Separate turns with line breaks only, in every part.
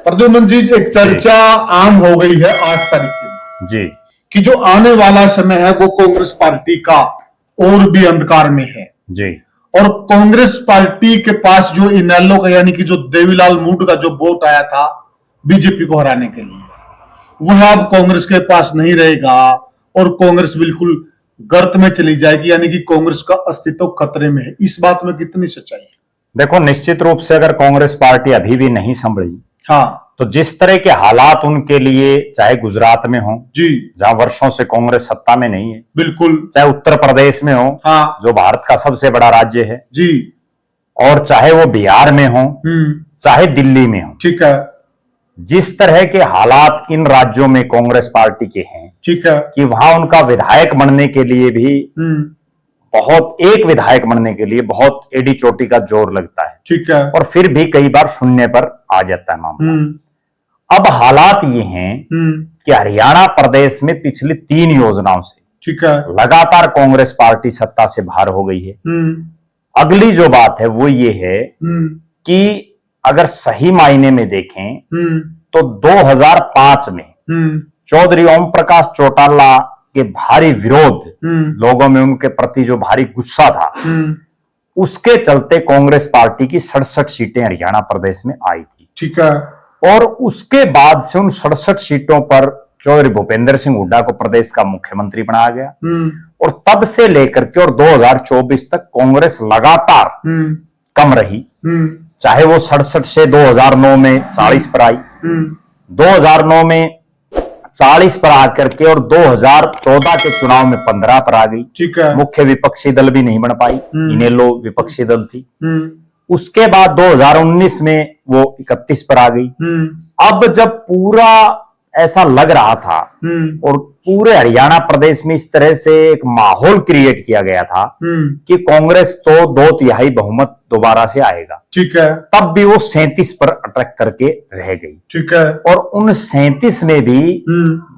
प्रद्युम्न जी, एक चर्चा आम हो गई है 8 तारीख के
जी
कि जो आने वाला समय है वो कांग्रेस पार्टी का और भी अंधकार में है
जी।
और कांग्रेस पार्टी के पास जो इनेलो का यानी कि जो देवीलाल मूड का जो वोट आया था बीजेपी को हराने के लिए, वह अब कांग्रेस के पास नहीं रहेगा और कांग्रेस बिल्कुल गर्त में चली जाएगी, यानी कि कांग्रेस का अस्तित्व खतरे में है। इस बात में कितनी सच्चाई है?
देखो, निश्चित रूप से अगर कांग्रेस पार्टी अभी भी नहीं संभली,
हाँ
तो जिस तरह के हालात उनके लिए, चाहे गुजरात में हो
जी,
जहां वर्षों से कांग्रेस सत्ता में नहीं है,
बिल्कुल,
चाहे उत्तर प्रदेश में हो,
हाँ
जो भारत का सबसे बड़ा राज्य है
जी,
और चाहे वो बिहार में हो, चाहे दिल्ली में हो,
ठीक है,
जिस तरह के हालात इन राज्यों में कांग्रेस पार्टी के हैं,
ठीक है,
कि वहां उनका विधायक बनने के लिए भी एक विधायक बनने के लिए बहुत एडी चोटी का जोर लगता है,
ठीक है,
और फिर भी कई बार शून्य पर आ जाता है मामला। अब हालात ये हैं कि हरियाणा प्रदेश में पिछली 3 योजनाओं से, ठीक है, लगातार कांग्रेस पार्टी सत्ता से बाहर हो गई है। अगली जो बात है वो ये है कि अगर सही मायने में देखें तो 2005 में चौधरी ओम प्रकाश चौटाला के भारी विरोध, लोगों में उनके प्रति जो भारी गुस्सा था, उसके चलते कांग्रेस पार्टी की 67 सीटें हरियाणा प्रदेश में आई थी, ठीक है, और उसके बाद से उन 67 सीटों पर चौधरी भूपेंद्र सिंह हुड्डा को प्रदेश का मुख्यमंत्री बनाया गया, और तब से लेकर के और 2024 तक कांग्रेस लगातार कम रही, चाहे वो 67 से 2009 में 40 पर आई, 2009 में 40 पर आकर के और 2014 के चुनाव में 15 पर आ गई, ठीक है, मुख्य विपक्षी दल भी नहीं बन पाई, इनेलो विपक्षी दल थी। उसके बाद 2019 में वो 31 पर आ गई। अब जब पूरा ऐसा लग रहा था और पूरे हरियाणा प्रदेश में इस तरह से एक माहौल क्रिएट किया गया था कि कांग्रेस तो 2/3 बहुमत दोबारा से आएगा, ठीक है, तब भी वो 37 पर अटक करके रह गई, ठीक है, और उन 37 में भी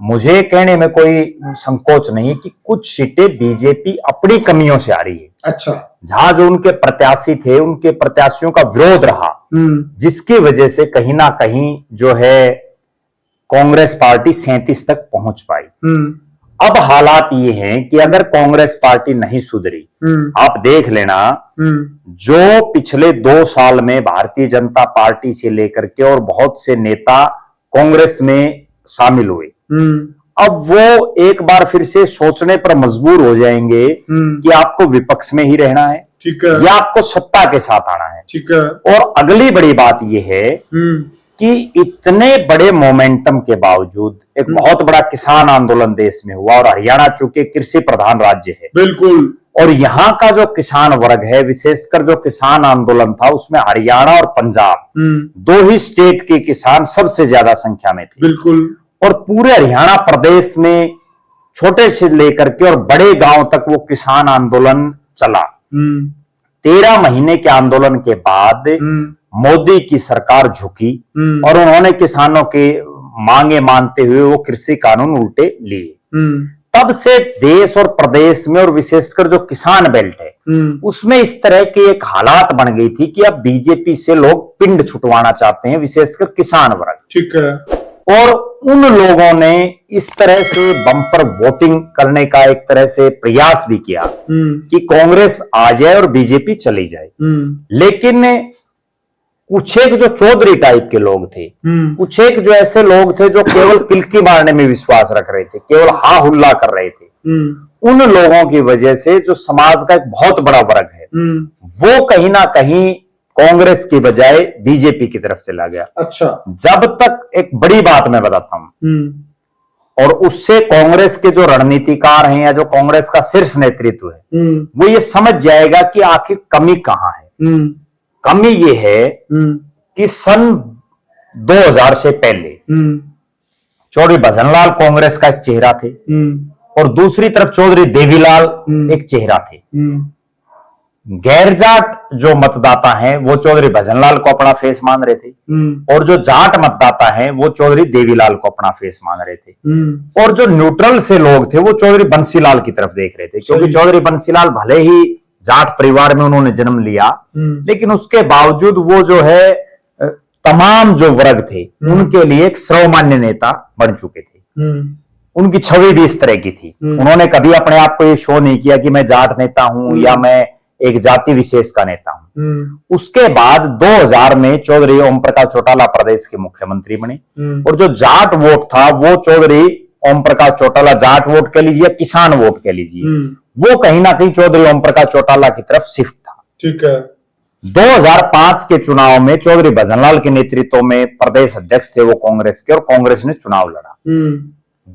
मुझे कहने में कोई संकोच नहीं कि कुछ सीटें बीजेपी अपनी कमियों से आ रही है। अच्छा, जहां जो उनके प्रत्याशी थे, उनके प्रत्याशियों का विरोध रहा, जिसकी वजह से कहीं ना कहीं जो है कांग्रेस पार्टी 37 तक पहुंच पाई। अब हालात ये हैं कि अगर कांग्रेस पार्टी नहीं सुधरी, आप देख लेना, जो पिछले 2 साल में भारतीय जनता पार्टी से लेकर के और बहुत से नेता कांग्रेस में शामिल हुए, अब वो एक बार फिर से सोचने पर मजबूर हो जाएंगे कि आपको विपक्ष में ही रहना है, ठीक है, या आपको सत्ता के साथ आना है, ठीक है। और अगली बड़ी बात यह है कि इतने बड़े मोमेंटम के बावजूद एक बहुत बड़ा किसान आंदोलन देश में हुआ, और हरियाणा चूंकि कृषि प्रधान राज्य है, बिल्कुल, और यहाँ का जो किसान वर्ग है, विशेषकर जो किसान आंदोलन था, उसमें हरियाणा और पंजाब 2 ही स्टेट के किसान सबसे ज्यादा संख्या में थे, बिल्कुल, और पूरे हरियाणा प्रदेश में छोटे से लेकर के और बड़े गांव तक वो किसान आंदोलन चला। 13 महीने के आंदोलन के बाद मोदी की सरकार झुकी और उन्होंने किसानों की मांगे मानते हुए वो कृषि कानून उल्टे लिए। तब से देश और प्रदेश में और विशेषकर जो किसान बेल्ट है उसमें इस तरह की एक हालात बन गई थी कि अब बीजेपी से लोग पिंड छुटवाना चाहते हैं, विशेषकर किसान वर्ग, ठीक है, और उन लोगों ने इस तरह से बम्पर वोटिंग करने का एक तरह से प्रयास भी किया कि कांग्रेस आ जाए और बीजेपी चली जाए। लेकिन कुछ एक जो चौधरी टाइप के लोग थे, कुछ एक जो ऐसे लोग थे जो केवल तिल्की मारने में विश्वास रख रहे थे, केवल हा हुल्ला कर रहे थे, उन लोगों की वजह से जो समाज का एक बहुत बड़ा वर्ग है वो कहीं ना कहीं कांग्रेस की बजाय बीजेपी की तरफ चला गया। अच्छा, जब तक एक बड़ी बात मैं बताता हूं, और उससे कांग्रेस के जो रणनीतिकार हैं या जो कांग्रेस का शीर्ष नेतृत्व है वो ये समझ जाएगा कि आखिर कमी कहां है। कमी ये है कि सन 2000 से पहले चौधरी भजनलाल कांग्रेस का एक चेहरा थे और दूसरी तरफ चौधरी देवीलाल एक चेहरा थे। गैरजाट जो मतदाता हैं वो चौधरी भजनलाल को अपना फेस मान रहे थे, और जो जाट मतदाता हैं वो चौधरी देवीलाल को अपना फेस मान रहे थे, और जो न्यूट्रल से लोग थे वो चौधरी बंसीलाल की तरफ देख रहे थे, क्योंकि चौधरी बंसीलाल भले ही जाट परिवार में उन्होंने जन्म लिया, लेकिन उसके बावजूद वो जो है तमाम जो वर्ग थे उनके लिए एक सर्वमान्य नेता बन चुके थे। उनकी छवि भी इस तरह की थी। उन्होंने कभी अपने आप को ये शो नहीं किया कि मैं जाट नेता हूं या मैं एक जाति विशेष का नेता हूं। उसके बाद 2000 में चौधरी ओम प्रकाश चौटाला प्रदेश के मुख्यमंत्री बने और जो जाट वोट था वो चौधरी ओम प्रकाश चौटाला, जाट वोट कह लीजिए, किसान वोट कह लीजिए, वो कहीं ना कहीं चौधरी ओम प्रकाश चौटाला की तरफ शिफ्ट था।
ठीक है।
2005 के चुनाव में चौधरी भजनलाल के नेतृत्व में प्रदेश अध्यक्ष थे वो कांग्रेस के, और कांग्रेस ने चुनाव लड़ा।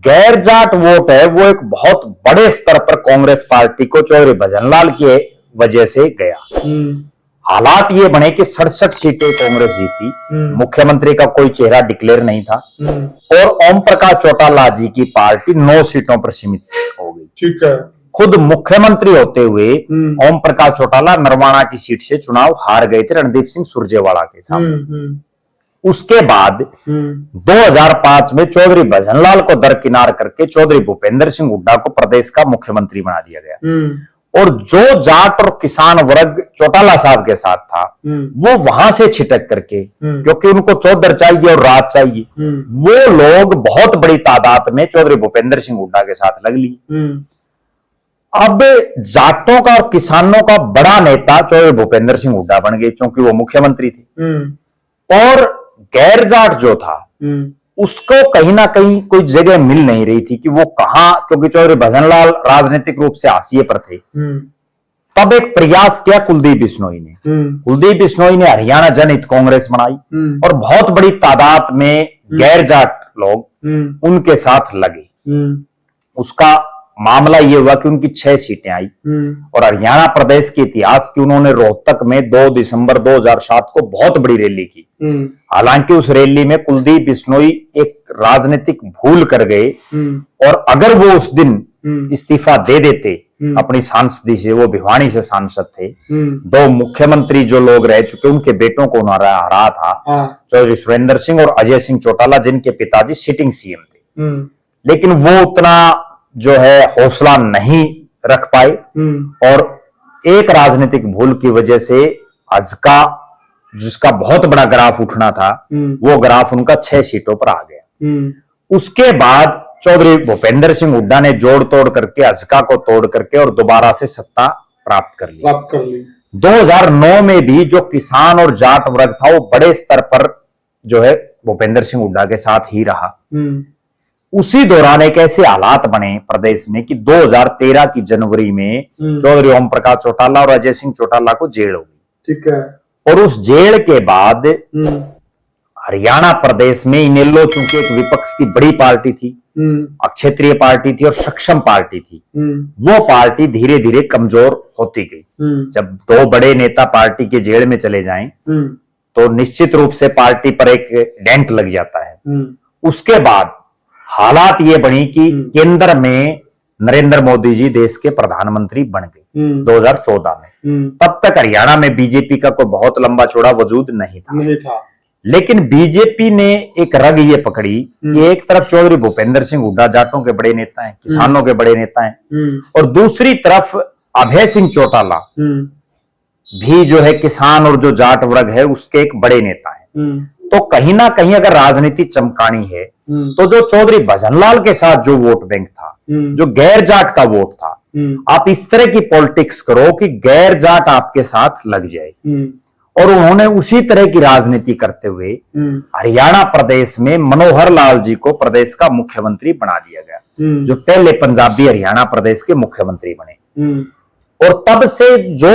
गैर जाट वोट है वो एक बहुत बड़े स्तर पर कांग्रेस पार्टी को चौधरी भजनलाल के वजह से गया। हालात ये बने कि 67 सीटें कांग्रेस जीती, मुख्यमंत्री का कोई चेहरा डिक्लेयर नहीं था, और ओम प्रकाश चौटाला जी की पार्टी 9 सीटों पर सीमित हो गई।
ठीक है।
खुद मुख्यमंत्री होते हुए ओम प्रकाश चौटाला नरवाना की सीट से चुनाव हार गए थे रणदीप सिंह सुरजेवाला के सामने। उसके बाद 2005 में चौधरी भजनलाल को दरकिनार करके चौधरी भूपेंद्र सिंह हुड्डा को प्रदेश का मुख्यमंत्री बना दिया गया, और जो जाट और किसान वर्ग चौटाला साहब के साथ था वो वहां से छिटक करके, क्योंकि उनको चौधर चाहिए और राज चाहिए, वो लोग बहुत बड़ी तादाद में चौधरी भूपेंद्र सिंह हुड्डा के साथ लग लिए। अब जाटों का और किसानों का बड़ा नेता चौधरी भूपेंद्र सिंह हुड्डा बन गए, क्योंकि वो मुख्यमंत्री थे। और गैर जाट जो था उसको कहीं ना कहीं कोई जगह मिल नहीं रही थी कि वो कहां, क्योंकि चौधरी भजनलाल राजनीतिक रूप से हाशिए पर थे। तब एक प्रयास किया कुलदीप बिश्नोई ने। कुलदीप बिश्नोई ने हरियाणा जनहित कांग्रेस बनाई और बहुत बड़ी तादाद में गैर जाट लोग उनके साथ लगे। उसका मामला ये हुआ कि उनकी 6 सीटें आई, और हरियाणा प्रदेश के इतिहास की उन्होंने रोहतक में 2 दिसंबर 2007 को बहुत बड़ी रैली की। हालांकि उस रैली में कुलदीप बिश्नोई एक राजनीतिक भूल कर गए, और अगर वो उस दिन इस्तीफा दे देते अपनी सांसदी से, वो भिवानी से सांसद थे, 2 मुख्यमंत्री जो लोग रह चुके उनके बेटों को उन्होंने हरा था, चौधरी सुरेंद्र सिंह और अजय सिंह चौटाला, जिनके पिताजी सिटिंग सीएम थे। लेकिन वो उतना जो है हौसला नहीं रख पाए, और एक राजनीतिक भूल की वजह से अजका, जिसका बहुत बड़ा ग्राफ उठना था, वो ग्राफ उनका 6 सीटों पर आ गया। उसके बाद चौधरी भूपेंद्र सिंह हुड्डा ने जोड़ तोड़ करके अजका को तोड़ करके और दोबारा से सत्ता प्राप्त कर ली। 2009 में भी जो किसान और जाट वर्ग था वो बड़े स्तर पर जो है भूपेंद्र सिंह हुड्डा के साथ ही रहा। उसी दौरान एक ऐसे हालात बने प्रदेश में कि 2013 की जनवरी में चौधरी ओम प्रकाश चौटाला और अजय सिंह चौटाला को जेल हो गई। ठीक है। और उस जेल के बाद हरियाणा प्रदेश में इनेलो, चूंकि एक विपक्ष की बड़ी पार्टी थी, क्षेत्रीय पार्टी थी और सक्षम पार्टी थी, वो पार्टी धीरे धीरे कमजोर होती गई। जब 2 बड़े नेता पार्टी के जेल में चले जाएं तो निश्चित रूप से पार्टी पर एक डेंट लग जाता है। उसके बाद हालात ये बनी कि केंद्र में नरेंद्र मोदी जी देश के प्रधानमंत्री बन गए 2014 में। तब तक हरियाणा में बीजेपी का कोई बहुत लंबा चौड़ा वजूद नहीं था। लेकिन बीजेपी ने एक रग ये पकड़ी कि एक तरफ चौधरी भूपेंद्र सिंह हुड्डा जाटों के बड़े नेता हैं, किसानों के बड़े नेता हैं, और दूसरी तरफ अभय सिंह चौटाला भी जो है किसान और जो जाट वर्ग है उसके एक बड़े नेता हैं। तो कहीं ना कहीं अगर राजनीति चमकानी है तो जो चौधरी भजनलाल के साथ जो वोट बैंक था, जो गैर जाट का वोट था, आप इस तरह की पॉलिटिक्स करो कि गैर जाट आपके साथ लग जाए। और उन्होंने उसी तरह की राजनीति करते हुए हरियाणा प्रदेश में मनोहर लाल जी को प्रदेश का मुख्यमंत्री बना दिया गया, जो पहले पंजाबी हरियाणा प्रदेश के मुख्यमंत्री बने। और तब से जो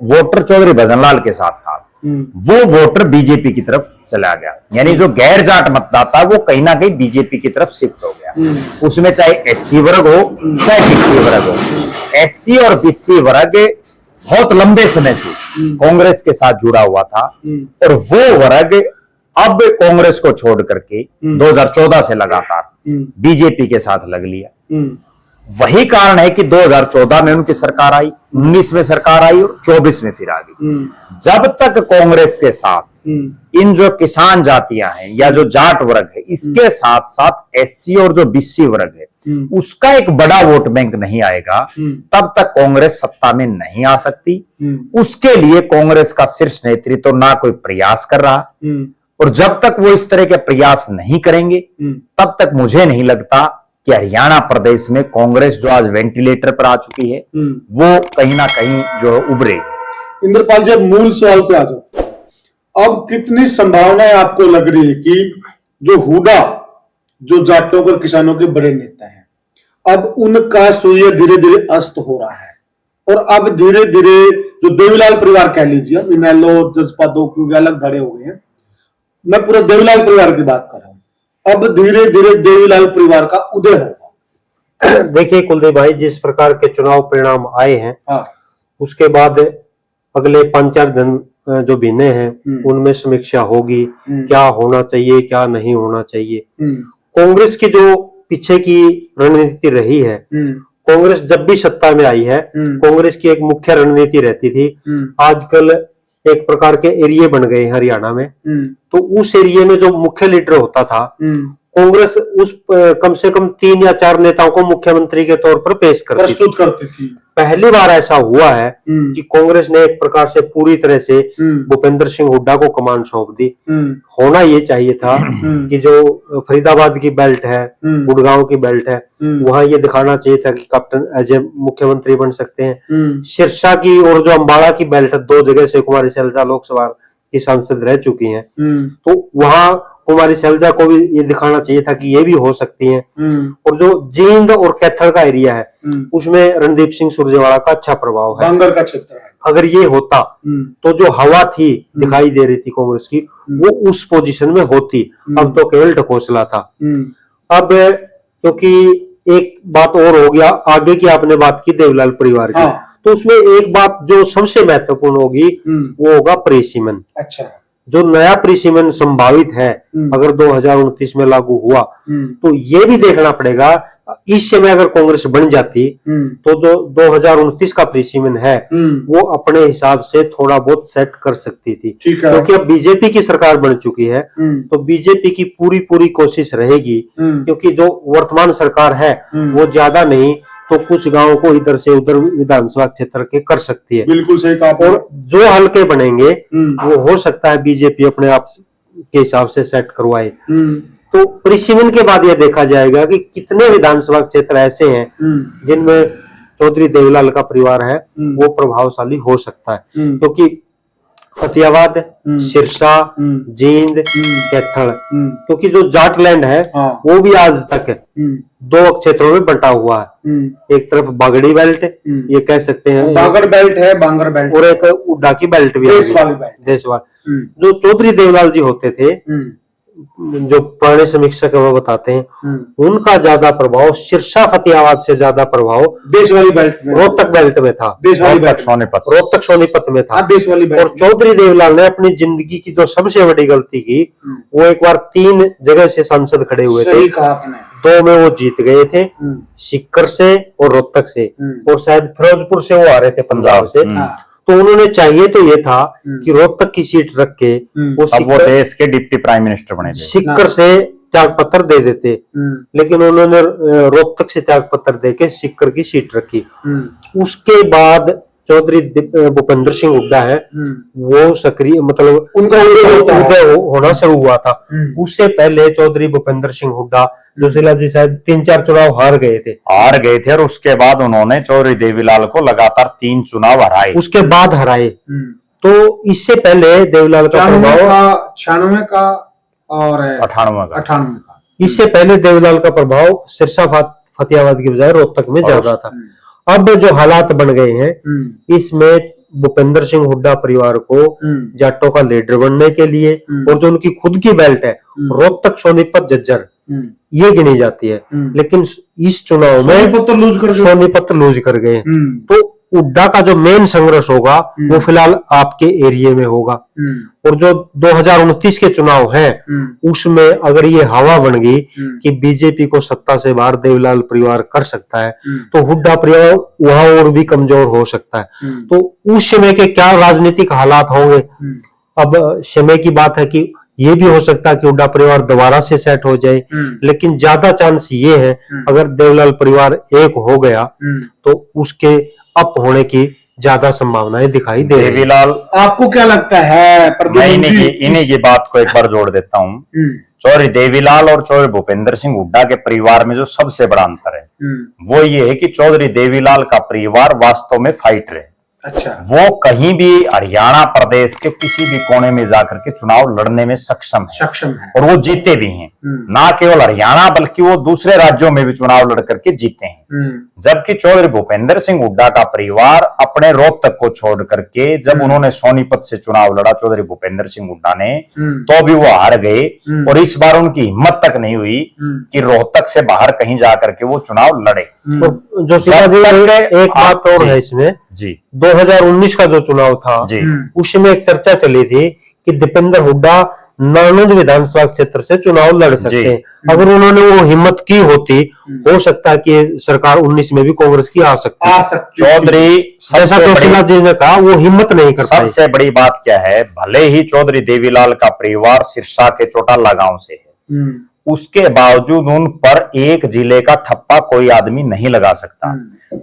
वोटर चौधरी भजनलाल के साथ था वो वोटर बीजेपी की तरफ चला गया, यानी जो गैर जाट मतदाता वो कहीं ना कहीं बीजेपी की तरफ शिफ्ट हो गया। उसमें चाहे एससी वर्ग हो चाहे बीसी वर्ग हो, एससी और बीसी वर्ग बहुत लंबे समय से कांग्रेस के साथ जुड़ा हुआ था, और वो वर्ग अब कांग्रेस को छोड़ करके 2014 से लगातार बीजेपी के साथ लग लिया। वही कारण है कि 2014 में उनकी सरकार आई, 19 में सरकार आई और 24 में फिर आ गई। जब तक कांग्रेस के साथ इन जो किसान जातियां हैं या जो जाट वर्ग है, इसके साथ साथ एससी और जो बीसी वर्ग है उसका एक बड़ा वोट बैंक नहीं आएगा, तब तक कांग्रेस सत्ता में नहीं आ सकती। उसके लिए कांग्रेस का शीर्ष नेतृत्व ना कोई प्रयास कर रहा, और जब तक वो इस तरह के प्रयास नहीं करेंगे तब तक मुझे नहीं लगता कि हरियाणा प्रदेश में कांग्रेस जो आज वेंटिलेटर पर आ चुकी है वो कहीं ना कहीं जो है उभरेगी।
इंद्रपाल जी, अब मूल सवाल पे आ जाते हैं। अब कितनी संभावनाएं आपको लग रही है कि जो हुडा, जो जाटों और किसानों के बड़े नेता हैं, अब उनका सूर्य धीरे धीरे अस्त हो रहा है और अब धीरे धीरे जो देवीलाल परिवार कह लीजिए, इनेलो जसपा दो क्योंकि अलग धड़े हो गए हैं, मैं पूरा देवीलाल परिवार की बात कर रहा हूं, अब धीरे धीरे देवीलाल परिवार का उदय होगा।
देखिए कुलदीप भाई, जिस प्रकार के चुनाव परिणाम आए हैं, उसके बाद अगले 5-4 दिन जो महीने हैं उनमें समीक्षा होगी, क्या होना चाहिए क्या नहीं होना चाहिए। कांग्रेस की जो पीछे की रणनीति रही है, कांग्रेस जब भी सत्ता में आई है कांग्रेस की एक मुख्य रणनीति रहती थी, आजकल एक प्रकार के एरिया बन गए हरियाणा में, तो उस एरिया में जो मुख्य लीडर होता था कांग्रेस उस कम से कम 3 या 4 नेताओं को मुख्यमंत्री के तौर पर पेश करती थी। पहली बार ऐसा हुआ है कि कांग्रेस ने एक प्रकार से पूरी तरह से भूपेंद्र सिंह हुड्डा को कमान सौंप दी। होना ये चाहिए था कि जो फरीदाबाद की बेल्ट है, गुड़गांव की बेल्ट है, वहां ये दिखाना चाहिए था कि कैप्टन एज ए मुख्यमंत्री बन सकते हैं। सिरसा की और जो अम्बाड़ा की बेल्ट है, 2 जगह से कुमारी शैलजा लोकसभा की सांसद रह चुकी हैं, तो वहां कुमारी शैलजा को भी ये दिखाना चाहिए था कि ये भी हो सकती हैं। और जो जींद और कैथल का एरिया है उसमें रणदीप सिंह सुरजेवाला का अच्छा प्रभाव है, बांगर का क्षेत्र है। अगर ये होता तो जो हवा थी दिखाई दे रही थी कांग्रेस की, वो उस पोजीशन में होती। अब तो केवल ढकोसला था। अब क्योंकि एक बात और हो गया, आगे की आपने बात की देवीलाल परिवार की, तो उसमें एक बात जो सबसे महत्वपूर्ण होगी वो होगा परिसीमन। अच्छा, जो नया परिसीमन संभावित है अगर 2029 में लागू हुआ तो ये भी देखना पड़ेगा। इस समय अगर कांग्रेस बन जाती तो जो 2029 का परिसीमन है वो अपने हिसाब से थोड़ा बहुत सेट कर सकती थी, क्योंकि अब बीजेपी की सरकार बन चुकी है तो बीजेपी की पूरी कोशिश रहेगी, क्योंकि जो वर्तमान सरकार है वो ज्यादा नहीं तो कुछ गांवों को इधर से उधर विधानसभा क्षेत्र के कर सकती है। बिल्कुल सही कहा। और जो हल्के बनेंगे वो हो सकता है बीजेपी अपने आप के हिसाब से सेट करवाए। तो परिसीमन के बाद यह देखा जाएगा कि कितने विधानसभा क्षेत्र ऐसे हैं जिनमें चौधरी देवीलाल का परिवार है वो प्रभावशाली हो सकता है, क्योंकि फतेहाबाद, सिरसा, जींद, कैथल, क्योंकि जो जाट लैंड है वो भी आज तक 2 क्षेत्रों में बंटा हुआ है। एक तरफ बागड़ी बेल्ट, ये कह सकते हैं बागड़ बेल्ट है, बांगर बेल्ट, और एक उड्डा की बेल्ट भी है, देशवाल। जो चौधरी देवीलाल जी होते थे, जो पुराने समीक्षक वो बताते हैं, उनका ज्यादा प्रभाव सिरसा फतेहाबाद से ज्यादा प्रभाव देशवाली बेल्ट में, रोहतक बेल्ट में था, रोहतक सोनीपत में था, देशवाली बेल्ट। और चौधरी देवीलाल ने अपनी जिंदगी की जो सबसे बड़ी गलती की, वो एक बार 3 जगह से सांसद खड़े हुए थे, 2 में वो जीत गए थे, सीकर से और रोहतक से, और शायद फिरोजपुर से वो आ रहे थे, पंजाब से। तो उन्होंने चाहिए तो ये था कि रोहतक की सीट रख के वो देश के डिप्टी प्राइम मिनिस्टर बने, सीकर से त्याग पत्र दे देते, लेकिन उन्होंने रोहतक से त्याग पत्र देके सीकर की सीट रखी। उसके बाद चौधरी भूपेंद्र सिंह हुड्डा है वो सक्रिय, मतलब उनका उदय होना शुरू हुआ था। उससे पहले चौधरी भूपेंद्र सिंह हुड्डा जो जिला जी शायद 3-4 चुनाव हार गए थे और उसके बाद उन्होंने चौधरी देवीलाल को लगातार 3 चुनाव हराए, उसके बाद हराए। तो इससे पहले देवीलाल का प्रभाव 96 का और 98 का, इससे पहले देवीलाल का प्रभाव सिरसा फतेहाबाद की बजाय रोहतक में ज्यादा था। अब जो हालात बन गए हैं इसमें भूपेंद्र सिंह हुड्डा परिवार को जाटों का लीडर बनने के लिए, और जो उनकी खुद की बेल्ट है रोहतक, सोनीपत, झज्जर, ये गिनी जाती है, लेकिन इस चुनाव में सोनीपत लूज कर गए। तो हुड्डा का जो मेन संघर्ष होगा वो फिलहाल आपके एरिया में होगा, और जो 2029 के चुनाव हैं उसमें अगर ये हवा बन गई कि बीजेपी को सत्ता से बाहर देवीलाल परिवार कर सकता है तो हुड्डा परिवार वहां और भी कमजोर हो सकता है। तो उस समय के क्या राजनीतिक हालात होंगे, अब समय की बात है कि ये भी हो सकता है कि हुड्डा परिवार दोबारा से सेट हो जाए, लेकिन ज्यादा चांस ये है अगर देवीलाल परिवार एक हो गया तो उसके अप होने की ज्यादा संभावनाएं दिखाई दे रही है।
देवीलाल,
आपको क्या लगता है
मैं इन्हीं की बात को एक बार जोड़ देता हूँ। चौधरी देवीलाल और चौधरी भूपेंद्र सिंह हुड्डा के परिवार में जो सबसे बड़ा अंतर है वो ये है कि चौधरी देवीलाल का परिवार वास्तव में फाइटर है।
अच्छा,
वो कहीं भी हरियाणा प्रदेश के किसी भी कोने में जाकर के चुनाव लड़ने में सक्षम है और वो जीते भी हैं। ना केवल हरियाणा बल्कि वो दूसरे राज्यों में भी चुनाव लड़ करके जीते हैं। जबकि चौधरी भूपेंद्र सिंह हुड्डा का परिवार अपने रोहतक को छोड़ करके जब उन्होंने सोनीपत से चुनाव लड़ा चौधरी भूपेंद्र सिंह हुड्डा ने, तो भी वो हार गए और इस बार उनकी हिम्मत तक नहीं हुई कि रोहतक से बाहर कहीं जाकर के वो चुनाव लड़े।
तो जो एक बात और है इसमें
जी,
2019 का जो चुनाव था
जी,
उसमें एक चर्चा चली थी कि दीपेंद्र हुड्डा नानंद विधानसभा क्षेत्र से चुनाव लड़ सकते हैं। अगर उन्होंने वो हिम्मत की होती, हो सकता है कि सरकार 19 में भी कांग्रेस की आ सकती।
चौधरी
जी ने कहा वो हिम्मत नहीं कर पाए।
सबसे बड़ी बात क्या है, भले ही चौधरी देवीलाल का परिवार सिरसा के चौटाला गांव से है, उसके बावजूद उन पर एक जिले का ठप्पा कोई आदमी नहीं लगा सकता।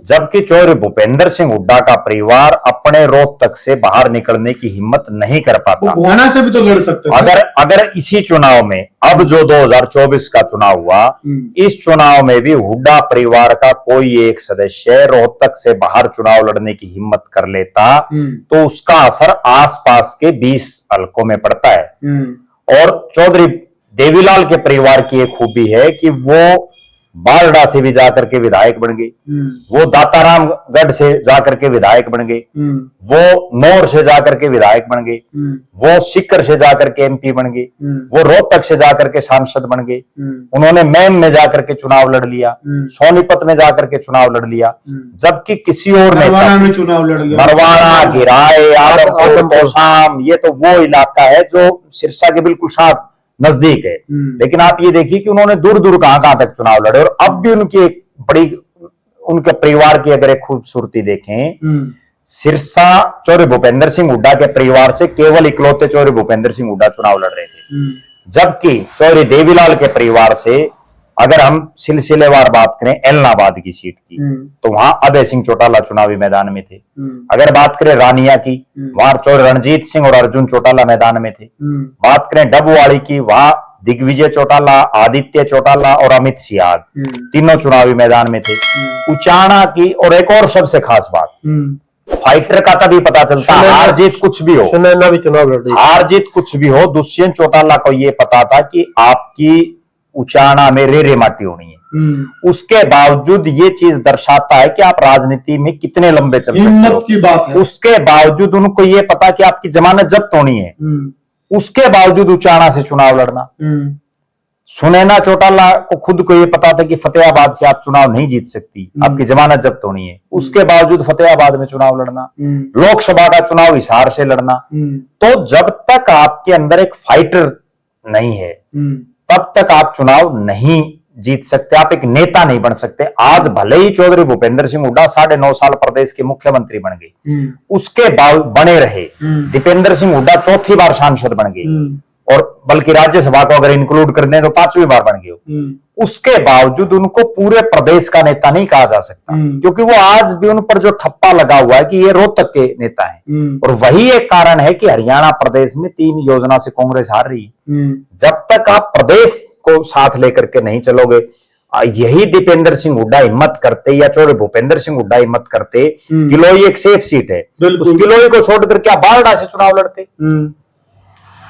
जबकि चौधरी भूपेंद्र सिंह हुड्डा का परिवार अपने रोहतक से बाहर निकलने की हिम्मत नहीं कर पाता।
गोहाना से भी तो लड़ सकते थे।
अगर इसी चुनाव में, अब जो 2024 का चुनाव हुआ, इस चुनाव में भी हुड्डा परिवार का कोई एक सदस्य रोहतक से बाहर चुनाव लड़ने की हिम्मत कर लेता तो उसका असर आसपास के 20 हलकों में पड़ता है। और चौधरी देवीलाल के परिवार की एक खूबी है कि वो बारडा से भी जाकर के विधायक बन गए, वो दातारामगढ़ से जाकर के विधायक बन गए, वो नौर से जाकर के विधायक बन गए, वो सीकर से जाकर के एमपी बन गए, वो रोहतक से जाकर के सांसद बन गए, उन्होंने मैम में जाकर के चुनाव लड़ लिया, सोनीपत में जाकर के चुनाव लड़ लिया। जबकि किसी और
में चुनाव लड़ लिया,
बरवाड़ा, गिराए, आदमपुर, तोशाम, ये तो वो इलाका है जो सिरसा के बिल्कुल साथ नजदीक है। लेकिन आप ये देखिए कि उन्होंने दूर दूर कहां तक चुनाव लड़े। और अब भी उनकी एक बड़ी, उनके परिवार की अगर एक खूबसूरती देखें, सिरसा चौधरी भूपेंद्र सिंह हुड्डा के परिवार से केवल इकलौते चौधरी भूपेंद्र सिंह हुड्डा चुनाव लड़ रहे थे। जबकि चौधरी देवीलाल के परिवार से अगर हम सिलसिलेवार बात करें एलनाबाद की सीट की, तो वहां अभय सिंह चौटाला चुनावी मैदान में थे। अगर बात करें रानिया की, वहां चौधरी रणजीत सिंह और अर्जुन चौटाला मैदान में थे। बात करें डबवाड़ी की, वहां दिग्विजय चौटाला, आदित्य चौटाला और अमित सियाग तीनों चुनावी मैदान में थे। उचाना की, और एक और सबसे खास बात, फाइटर का तभी पता चलता, हार जीत कुछ भी हो,
सुनैना भी चुनाव लड़ रही,
हार जीत कुछ भी हो, दुष्यंत चौटाला को यह पता था कि आपकी उचाना में रेरे माटी होनी है। उसके बावजूद ये चीज दर्शाता है कि आप राजनीति में कितने लंबे चल सकते हो।
की बात है।
उसके बावजूद उनको ये पता कि आपकी जमानत जब्त होनी है, उसके बावजूद उचाना से चुनाव लड़ना। सुनैना चौटाला को खुद को ये पता था कि फतेहाबाद से आप चुनाव नहीं जीत सकती, आपकी जमानत जब्त होनी है, उसके बावजूद फतेहाबाद में चुनाव लड़ना, लोकसभा का चुनाव हिसार से लड़ना। तो जब तक आपके अंदर एक फाइटर नहीं है तब तक आप चुनाव नहीं जीत सकते, आप एक नेता नहीं बन सकते। आज भले ही चौधरी भूपेंद्र सिंह हुड्डा 9.5 साल प्रदेश के मुख्यमंत्री बन गए, उसके बने रहे। दीपेंद्र सिंह हुड्डा 4थी बार सांसद बन गए, और बल्कि राज्यसभा को अगर इंक्लूड कर दें तो 5वीं बार बन गए। उसके बावजूद उनको पूरे प्रदेश का नेता नहीं कहा जा सकता, क्योंकि वो आज भी उन पर जो ठप्पा लगा हुआ है कि ये रोहतक के नेता हैं। और वही एक कारण है कि हरियाणा प्रदेश में 3 योजना से कांग्रेस हार रही है। जब तक आप प्रदेश को साथ लेकर के नहीं चलोगे, यही दीपेंद्र सिंह हुड्डा हिम्मत करते या चौधरी भूपेंद्र सिंह हुड्डा हिम्मत करते, किलोई एक सेफ सीट है, उस किलोई को छोड़ करके आप बारडा से चुनाव लड़ते,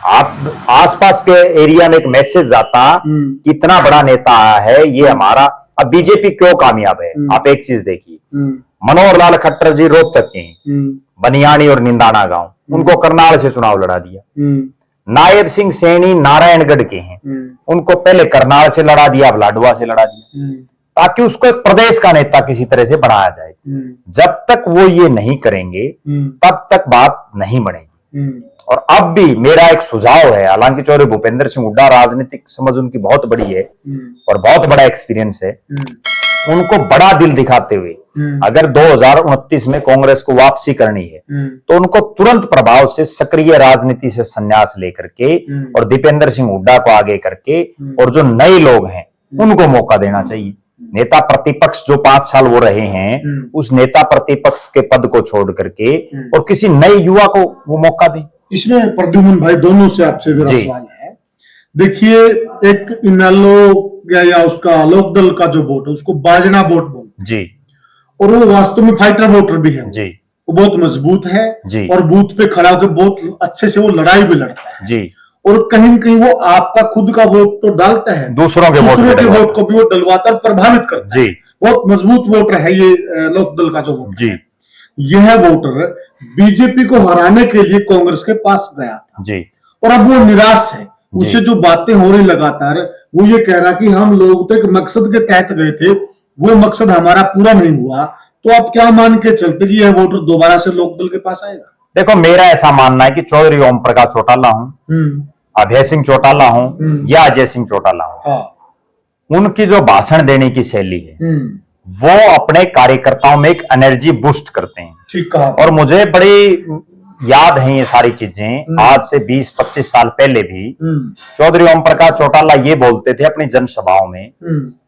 आप आसपास के एरिया में एक मैसेज जाता कि इतना बड़ा नेता आया है, ये हमारा। अब बीजेपी क्यों कामयाब है, आप एक चीज देखिए, मनोहर लाल खट्टर जी रोहतक के हैं, बनियानी और निंदाना गांव, उनको करनाल से चुनाव लड़ा दिया। नायब सिंह सैनी नारायणगढ़ के हैं, उनको पहले करनाल से लड़ा दिया, अब लाडवा से लड़ा दिया, ताकि उसको एक प्रदेश का नेता किसी तरह से बनाया जाए। जब तक वो ये नहीं करेंगे तब तक बात नहीं बनेगी। और अब भी मेरा एक सुझाव है, हालांकि चौधरी भूपेंद्र सिंह हुड्डा राजनीतिक समझ उनकी बहुत बड़ी है और बहुत बड़ा एक्सपीरियंस है, उनको बड़ा दिल दिखाते हुए अगर 2029 में कांग्रेस को वापसी करनी है तो उनको तुरंत प्रभाव से सक्रिय राजनीति से संन्यास लेकर के और दीपेंद्र सिंह हुड्डा को आगे करके और जो नए लोग हैं उनको मौका देना चाहिए। नेता प्रतिपक्ष जो 5 साल वो रहे हैं, उस नेता प्रतिपक्ष के पद को छोड़ करके और किसी नए युवा को वो मौका दें।
इसमें प्रद्युम्न भाई दोनों से आपसे मेरा सवाल है। देखिए, एक इनेलो या उसका लोकदल का जो वोट है उसको बाजना वोट बोलते
जी,
और वो वास्तव में फाइटर वोटर भी है
जी,
वो बहुत मजबूत है
जी,
और बूथ पे खड़ा होकर बहुत अच्छे से वो लड़ाई भी लड़ता है
जी,
और कहीं न कहीं वो आपका खुद का वोट तो डालता है,
दूसरों के
वोट को भी वो डलवाता और प्रभावित करता है।
जी,
बहुत मजबूत वोटर है ये लोकदल का जो वोट
जी,
यह वोटर बीजेपी को हराने के लिए कांग्रेस के पास गया था
जी,
और अब वो निराश है। उससे जो बातें हो रही लगातार, वो ये कह रहा कि हम लोग तो एक मकसद के तहत गए थे, वो मकसद हमारा पूरा नहीं हुआ, तो आप क्या मान के चलते कि यह वोटर दोबारा से लोकदल के पास आएगा?
देखो, मेरा ऐसा मानना है कि चौधरी ओम प्रकाश चौटाला हूं, अभय सिंह चौटाला हूं या अजय सिंह चौटाला हूं, उनकी जो भाषण देने की शैली है वो अपने कार्यकर्ताओं में एक एनर्जी बूस्ट करते हैं।
ठीक कहा।
और मुझे बड़ी याद है ये सारी चीजें, आज से 20-25 साल पहले भी चौधरी ओम प्रकाश चौटाला ये बोलते थे अपनी जनसभाओं में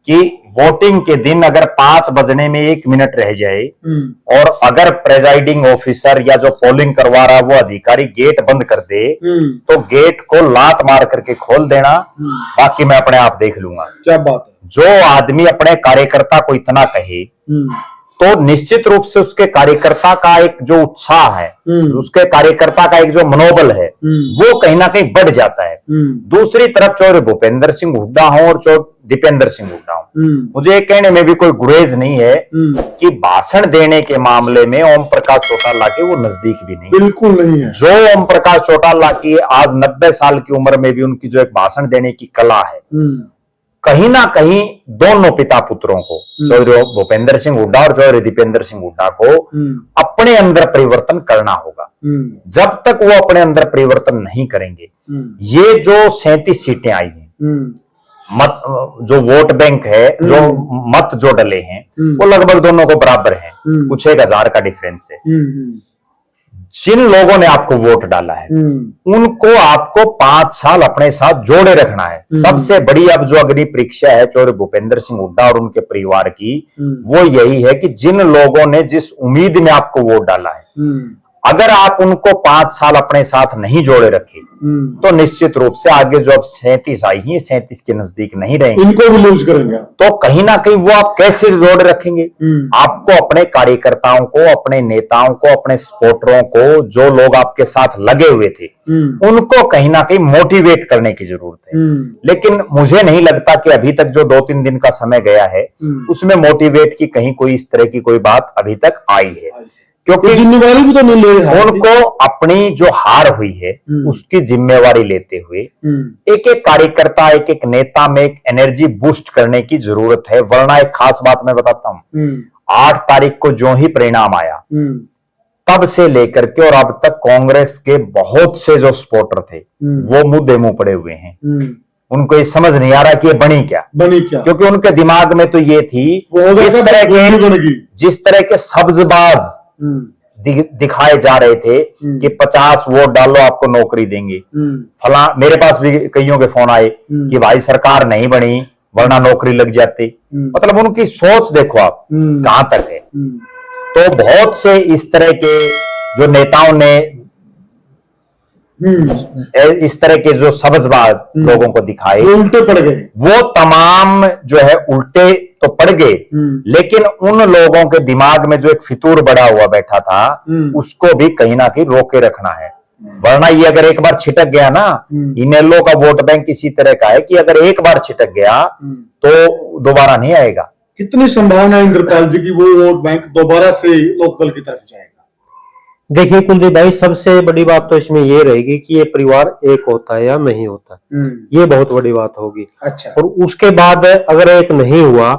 कि वोटिंग के दिन अगर 5 बजने में 1 मिनट रह जाए और अगर प्रेजाइडिंग ऑफिसर या जो पोलिंग करवा रहा वो अधिकारी गेट बंद कर दे तो गेट को लात मार करके खोल देना, बाकी मैं अपने आप देख लूंगा।
क्या बात है।
जो आदमी अपने कार्यकर्ता को इतना कहे तो निश्चित रूप से उसके कार्यकर्ता का एक जो उत्साह है, उसके कार्यकर्ता का एक जो मनोबल है वो कहीं ना कहीं बढ़ जाता है। दूसरी तरफ चौधरी भूपेंद्र सिंह हुड्डा हो और दीपेंद्र सिंह हुड्डा हो, मुझे ये कहने में भी कोई गुरेज नहीं है कि भाषण देने के मामले में ओम प्रकाश चौटाला के वो नजदीक भी नहीं,
बिल्कुल नहीं है।
जो ओम प्रकाश चौटाला की आज 90 साल की उम्र में भी उनकी जो एक भाषण देने की कला है, कहीं ना कहीं दोनों पिता पुत्रों को, चौधरी भूपेंद्र सिंह हुड्डा और चौधरी दीपेंद्र सिंह हुड्डा को अपने अंदर परिवर्तन करना होगा। जब तक वो अपने अंदर परिवर्तन नहीं करेंगे, ये जो 37 सीटें आई हैं, मत जो वोट बैंक है, जो मत जो डले हैं वो लगभग दोनों को बराबर हैं, कुछ 1000 का डिफरेंस है। जिन लोगों ने आपको वोट डाला है उनको आपको 5 साल अपने साथ जोड़े रखना है। सबसे बड़ी अब जो अग्नि परीक्षा है चौधरी भूपेंद्र सिंह हुड्डा और उनके परिवार की, वो यही है कि जिन लोगों ने जिस उम्मीद में आपको वोट डाला है, अगर आप उनको 5 साल अपने साथ नहीं जोड़े रखे तो निश्चित रूप से आगे जो अब 37 आई है, 37 के नजदीक नहीं रहेंगे,
इनको भी लूज करेंगे।
तो कहीं ना कहीं वो आप कैसे जोड़ रखेंगे? आपको अपने कार्यकर्ताओं को, अपने नेताओं को, अपने सपोर्टरों को, जो लोग आपके साथ लगे हुए थे, उनको कहीं ना कहीं मोटिवेट करने की जरूरत है। लेकिन मुझे नहीं लगता कि अभी तक जो 2-3 दिन का समय गया है उसमें मोटिवेट की कहीं कोई इस तरह की कोई बात अभी तक आई है, क्योंकि
जिम्मेवारी भी तो नहीं ले रहे।
उनको अपनी जो हार हुई है उसकी जिम्मेवारी लेते हुए एक एक कार्यकर्ता, एक एक नेता में एक एनर्जी बूस्ट करने की जरूरत है। वरना एक खास बात मैं बताता हूं, 8 तारीख को जो ही परिणाम आया तब से लेकर के और अब तक कांग्रेस के बहुत से जो सपोर्टर थे वो मुद्दे मुंह पड़े हुए हैं। उनको ये समझ नहीं आ रहा कि ये बनी क्या, क्योंकि उनके दिमाग में तो ये थी जिस तरह के सब्जबाज दिखाए जा रहे थे कि 50 वोट डालो आपको नौकरी देंगे, फला। मेरे पास भी कईयों के फोन आए कि भाई सरकार नहीं बनी वरना नौकरी लग जाती। मतलब उनकी सोच देखो आप कहां तक है। तो बहुत से इस तरह के जो नेताओं ने इस तरह के जो सब्जबाज लोगों को दिखाए,
उल्टे पड़ गए।
वो तमाम जो है उल्टे तो पड़ गए, लेकिन उन लोगों के दिमाग में जो एक फितूर बड़ा हुआ बैठा था उसको भी कहीं ना कहीं रोके रखना है। वरना ये अगर एक बार छिटक गया ना, इनेलो का वोट बैंक इसी तरह का है कि अगर एक बार छिटक गया तो दोबारा नहीं आएगा।
कितनी संभावना है इंद्रपाल जी की वो वोट बैंक दोबारा से लोकदल की तरफ जाएगा?
देखिए कुलदीप भाई, सबसे बड़ी बात तो इसमें ये रहेगी कि ये परिवार एक होता है या नहीं होता, ये बहुत बड़ी बात होगी।
अच्छा।
और उसके बाद अगर एक नहीं हुआ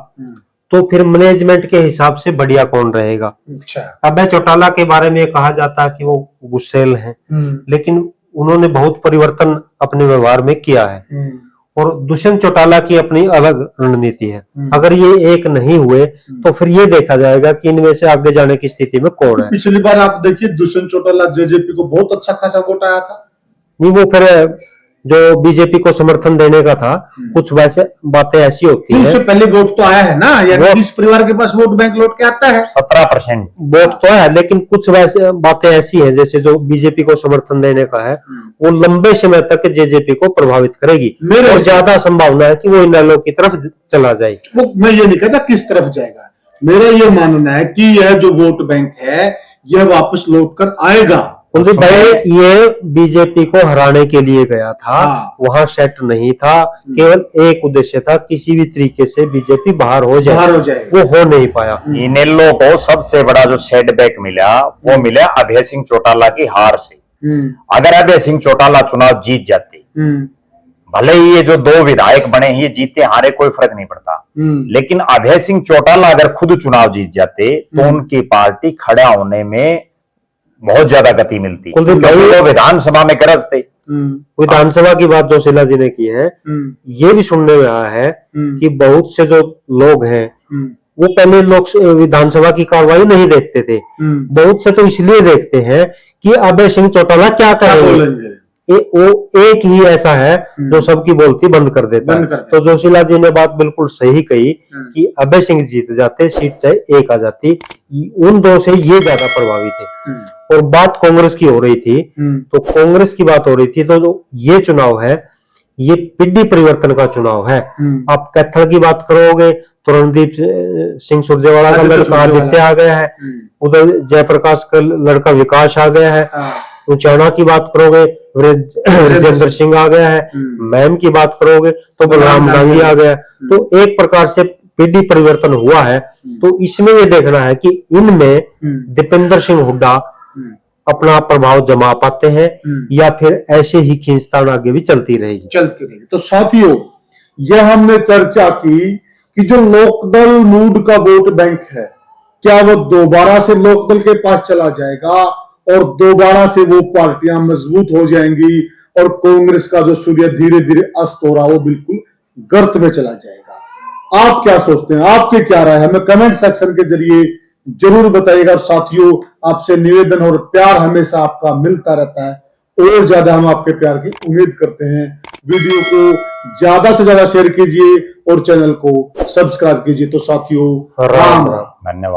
तो फिर मैनेजमेंट के हिसाब से बढ़िया कौन रहेगा?
अच्छा।
अभय चौटाला के बारे में कहा जाता है कि वो गुस्सेल हैं, लेकिन उन्होंने बहुत परिवर्तन अपने व्यवहार में किया है। और दुष्यंत चौटाला की अपनी अलग रणनीति है। अगर ये एक नहीं हुए तो फिर ये देखा जाएगा कि इनमें से आगे जाने की स्थिति में कौन है।
पिछली बार आप देखिए दुष्यंत चौटाला जेजेपी को बहुत अच्छा खासा वोट आया था।
नहीं, वो फिर जो बीजेपी को समर्थन देने का था, कुछ वैसे बातें ऐसी होती है।
उससे पहले वोट तो आया है ना, या इस परिवार के पास वोट बैंक लौट के आता है,
17%
वोट तो है, लेकिन कुछ वैसे बातें ऐसी हैं जैसे जो बीजेपी को समर्थन देने का है वो लंबे समय तक जेजेपी को प्रभावित करेगी और ज्यादा संभावना है कि वो इनेलो की तरफ चला जाए।
वो मैं ये नहीं कहता किस तरफ जाएगा, मेरा ये मानना है कि यह जो वोट बैंक है यह वापस लौट कर आएगा।
कुलदीप भाई, ये बीजेपी को हराने के लिए गया था, वहां सेट नहीं था, केवल एक उद्देश्य था किसी भी तरीके से बीजेपी बाहर हो जाए, वो हो नहीं पाया।
इनेलो को सबसे बड़ा जो सेटबैक मिला वो मिला अभय सिंह चौटाला की हार से। अगर अभय सिंह चौटाला चुनाव जीत जाते, भले ही ये जो 2 विधायक बने ये जीते हारे कोई फर्क नहीं पड़ता, लेकिन अभय सिंह चौटाला अगर खुद चुनाव जीत जाते तो उनकी पार्टी खड़ा होने में बहुत ज्यादा गति मिलती, क्योंकि वो विधानसभा में गरज थे।
विधानसभा की बात जो शीला जी ने की है, ये भी सुनने में आया है कि बहुत से जो लोग हैं वो पहले लोग विधानसभा की कार्रवाई नहीं देखते थे, बहुत से तो इसलिए देखते हैं कि अभय सिंह चौटाला क्या करेंगे। वो एक ही ऐसा है जो सबकी बोलती बंद कर देता है। तो जोशीला जी ने बात बिल्कुल सही कही कि अभय सिंह जीत जाते, सीट चाहे एक आ जाती, उन दो से ये ज्यादा प्रभावी थे। और बात कांग्रेस की हो रही थी, तो कांग्रेस की बात हो रही थी, तो जो ये चुनाव है ये पिड्डी परिवर्तन का चुनाव है। आप कैथल की बात करोगे तो रणदीप सिंह सुरजेवाला का लड़का आदित्य आ गया है, उधर जयप्रकाश का लड़का विकास आ गया है, उचाना की बात करोगे विजेंद्र सिंह आ गया है, मैम की बात करोगे तो बलराम गांधी आ गया। तो एक प्रकार से पीढ़ी परिवर्तन हुआ है। तो इसमें ये देखना है कि इनमें दीपेंद्र सिंह हुड्डा अपना प्रभाव जमा पाते हैं या फिर ऐसे ही खींचतान आगे भी चलती रहेगी।
तो साथियों, यह हमने चर्चा की कि जो लोकदल मूड का वोट बैंक है, क्या वो दोबारा से लोकदल के पास चला जाएगा और दोबारा से वो पार्टियां मजबूत हो जाएंगी और कांग्रेस का जो सूर्य धीरे धीरे अस्त हो रहा वो बिल्कुल गर्त में चला जाएगा। आप क्या सोचते हैं, आपके क्या राय है, हमें कमेंट सेक्शन के जरिए जरूर बताइएगा। साथियों, आपसे निवेदन और प्यार हमेशा आपका मिलता रहता है और ज्यादा हम आपके प्यार की उम्मीद करते हैं। वीडियो को ज्यादा से ज्यादा शेयर कीजिए और चैनल को सब्सक्राइब कीजिए। तो साथियों, राम राम,
धन्यवाद।